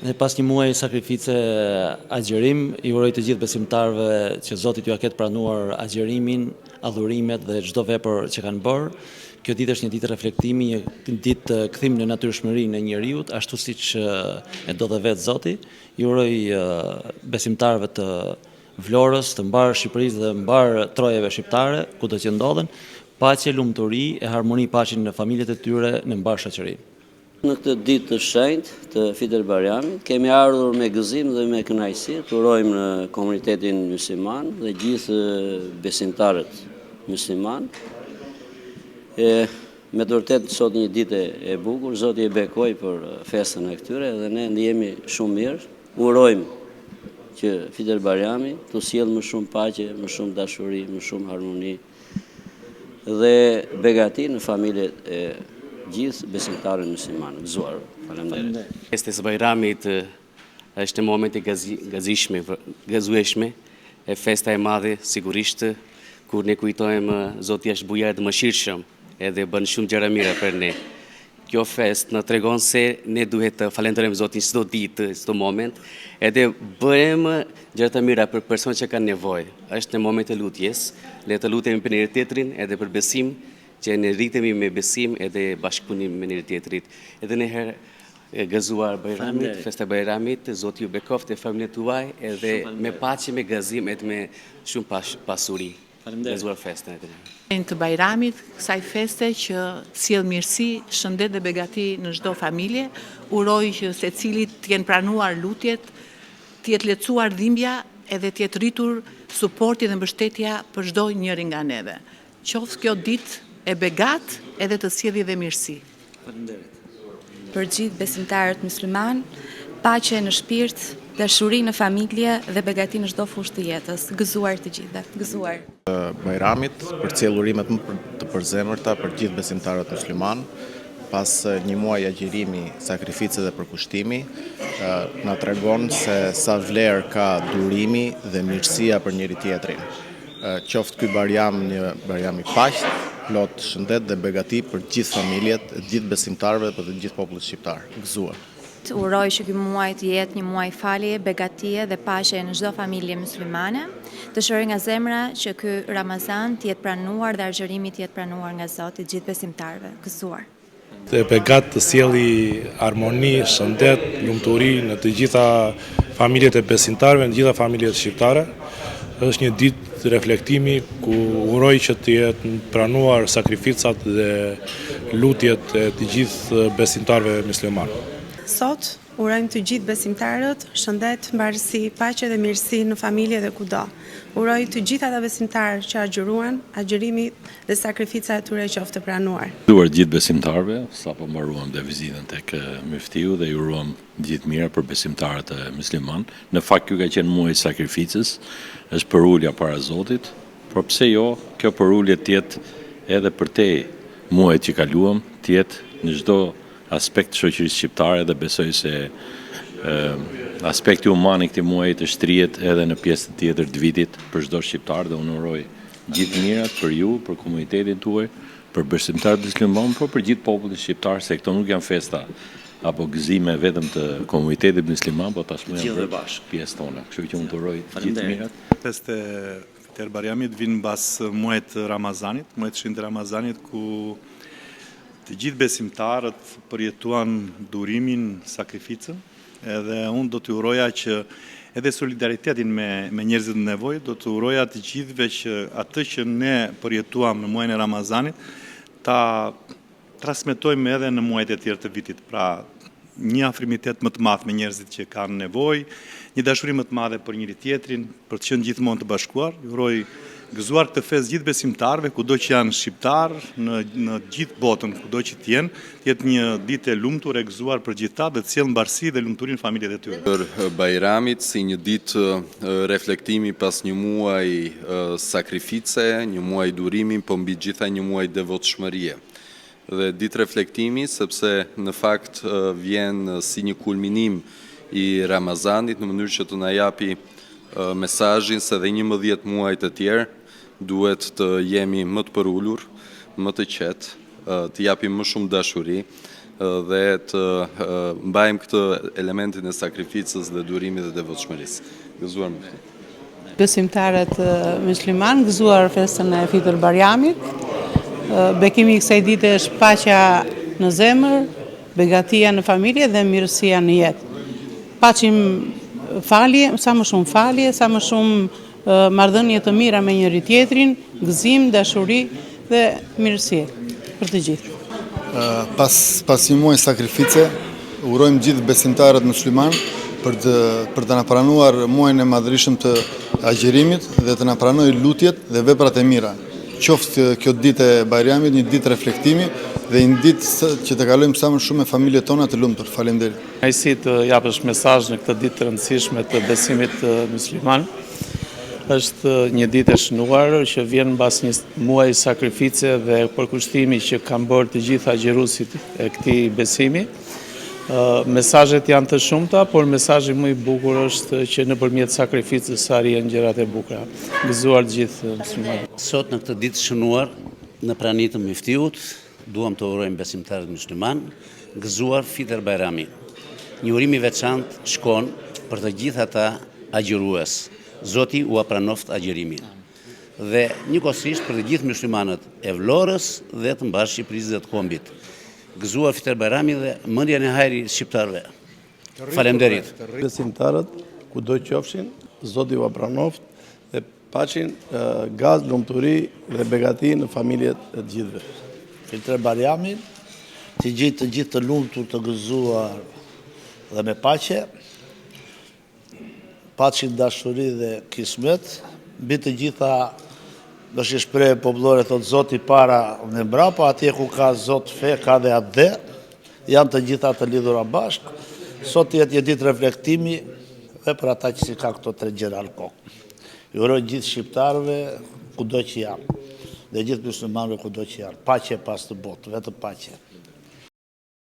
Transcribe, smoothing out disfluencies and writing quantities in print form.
Dhe pas një muaj sakrifice agjërim, i uroj të gjithë besimtarëve që Zoti t'ju ketë pranuar agjërimin, adhurimet dhe çdo vepër që kanë bërë. Kjo ditë është një ditë reflektimi, një ditë kthim në natyrshmërinë e njeriut, ashtu siç e do dhe vetë Zoti. I uroj besimtarëve të Vlorës, të mbar Shqipërisë dhe mbar trojeve shqiptare, kudo që ndodhen, paqe, lumturi e harmoni, paqen në familjet e tyre, në mbar shoqëri. Në këtë ditë të shenjtë të Fitër Bayramit, kemi ardhur me gëzim dhe me kënaqësi të urojmë në komunitetin musliman dhe gjithë besimtarët musliman. Me të vërtetë sot një ditë e bukur, Zoti e bekoj për festën e këtyre dhe ne ndihemi shumë mirë. Urojmë që Fitër Bayrami të sjellë më shumë paqe, më shumë dashuri, më shumë harmoni dhe begati në familjet e gjithë besimtarët muslimanë. Gëzuar. Faleminderit. Festa e Bayramit është një moment i gëzueshme, e festa e madhe sigurisht kur ne kujtojmë Zoti është bujar dhe mëshirshëm edhe bën shumë gjëra mira për ne. Kjo fest në tregon se ne duhet të falenderojmë Zotin çdo ditë, çdo moment, edhe bëjmë gjëra të mira për personat që kanë nevojë. Është në moment të lutjes, le të lutemi për njëri tjetrin edhe për besim, që ne rritemi me besim edhe bashkëpunim me njëri tjetrit. Edhe një herë gëzuar Bayramit, festa e Bayramit, Zoti ju bekoft e familjen tuaj edhe me paqe, me gëzim edhe me shumë pasuri. Gëzuar festën e të Bayramit, kësaj feste që sjell mirësi, shëndet dhe begati në çdo familje. Uroj që secilit të jenë pranuar lutjet, të jetë lehtësuar dhimbja edhe të jetë rritur suporti dhe mbështetja për çdo njëri nga neve. Qoftë kjo ditë e begat edhe të sjellë dhe mirësi. Për gjithë besimtarët musliman, paqe në shpirt, dashuri në familje dhe begati në çdo fushë të jetës. Gëzuar të gjithëve. Gëzuar. Bayramit, për cilë urimet më të përzemërta për gjithë besimtarët musliman, pas një muaj agjërimi, sakrifice dhe përkushtimi, na tregon se sa vlerë ka durimi dhe mirësia për njëri tjetrin. Qoftë ky Bayram një Bayram i paqë, plot shëndet dhe begati për gjithë familjet, gjithë besimtarëve dhe për të gjithë popullit shqiptar. Gëzuar. Uroj që ky muaj të jetë një muaj falje, begatie dhe paqe në çdo familje muslimane. Dëshiroj nga zemra që ky Ramazan të jetë pranuar dhe agjërimi të jetë pranuar nga Zoti gjithë besimtarëve. Gëzuar. Të begat të sjellë harmoni, shëndet, lumturi në të gjitha familjet e besimtarëve, në të gjitha familjet shqiptare. Është një ditë reflektimi ku uroj që të jetë pranuar sakrificat dhe lutjet e të gjithë besimtarëve musliman. Sot urojmë të gjithë besimtarët shëndet, mbarësi, paqe dhe mirësi në familje dhe kudo. Uroj të gjithë ata besimtarë që agjëruan, agjërimi dhe sakrifica e tyre qoftë të pranuar. Nderuar gjithë besimtarëve, sapo mbaruam dhe vizitën tek Miftiu dhe ju uruam gjithë mira për besimtarët e musliman. Në fakt ky ka qenë muaj i sakrificës, është përulja para Zotit, por pse jo, kjo përulje të jetë edhe për te muajt që kaluam, të jetë në çdo aspekt të shoqërisë shqiptare dhe besoj se aspekti human i këtij muaji të shtrihet edhe në pjesën tjetër të vitit për çdo shqiptar dhe unë uroj gjithë mirat për ju, për komunitetin tuaj, për besimtarët musliman, por për gjithë popullin shqiptar, se këto nuk janë festa apo gëzime vetëm të komunitetit musliman, po tashmë janë pjesë tona. Kështu që unë të uroj gjithë mirat. Festa e Fitër Bayramit vjen mbas muajit Ramazanit, muajit shenjtë të Ramazanit ku të gjithë besimtarët përjetuan durimin, sakrificën, edhe unë do të uroja që edhe solidaritetin me njerëzit në nevojë, do të uroja të gjithëve që atë që ne përjetuam në muajin e Ramazanit, ta transmetojmë edhe në muajt e tjerë të vitit. Pra, një afrimitet më të madh me njerëzit që kanë nevojë, një dashuri më të madhe për njëri tjetrin, për të qenë gjithmonë të bashkuar. Uroj gëzuar këtë festë gjithë besimtarëve, kudo që janë shqiptar, në gjithë botën, kudo që të jetë një ditë e lumtur e gëzuar për gjithë ta dhe të sjellë mbarësi dhe lumturinë familjet e tyre. Për Bayramit si një ditë reflektimi pas një muaj sakrifice, një muaj durimi, po mbi gjitha një muaj devotshmërie. Dhe ditë reflektimi sepse në fakt vjen si një kulminim i Ramazanit në mënyrë që të na japi mesazhin se dhe 11 muaj të tjerë duhet të jemi më të përullur, më të qetë, të japim më shumë dashuri dhe të mbajmë këtë elementin e sakrificës dhe durimit dhe devotshmërisë. Gëzuar Mufti. Besimtarët musliman gëzuar festën e Fitër Barjamit. Bekimi i kësaj dite është paqja në zemër, begatia në familje dhe mirësia në jetë. Paqim falje, sa më shumë falje, sa më shumë marrëdhënie të mira me njëri tjetrin, gëzim, dashuri dhe mirësi për të gjithë. Pas një muaj sakrifice, urojmë gjithë besimtarët musliman për të na pranuar muajin e madhërisëm të agjerimit dhe të na pranoj lutjet dhe veprat e mira. Qoftë kjo ditë e Bajramit, një ditë reflektimi dhe një ditë që të kalojmë sa më shumë me familjet tona të lumtur. Faleminderit. Ai si të japësh mesazh në këtë ditë të rëndësishme të besimit musliman. Është një ditë e shënuar që vjen mbas një muaji sakrifice dhe përkushtimi që kanë bërë të gjithë agjeruesit e këtij besimi. Mesazhet janë të shumta, por mesazhi më i bukur është që nëpërmjet sakrificës arrihen gjërat e bukura. Gëzuar të gjithë muslimanët. Sot në këtë ditë të shënuar, në praninë të Muftiut, duam të urojmë besimtarët musliman gëzuar Fitër Bajrami. Një urim i veçantë shkon për të gjithë ata agjërues. Zoti u apranoft agjerimin. Dhe njëkohësisht për të gjithë muslimanët e Vlorës dhe të mbar Shqipërisë dhe të Kombit. Gëzuar Fitër Bajrami dhe mendjen e hajrit shqiptarëve. Faleminderit. Besimtarët kudo qofshin, Zoti u apranoft dhe paqin gaz, lumturi dhe begati në familjet e të gjithëve. Fitër Bajrami, të gjithë të lumtur, të gëzuar dhe me paqe. Paqin, dashuri dhe kismet, mbi të gjitha do shprehje popullore thot Zoti para dhe mbrapa, atje ku ka Zot fe, ka dhe atë dhe, janë të gjitha të lidhura bashkë. Sot jetë një ditë reflektimi dhe për ata që si ka këto 3 gjëra në kokë. Ju uroj gjithë shqiptarëve kudo që janë, dhe gjithë muslimanëve kudo që janë. Paqe pas të botë, vetëm paqe.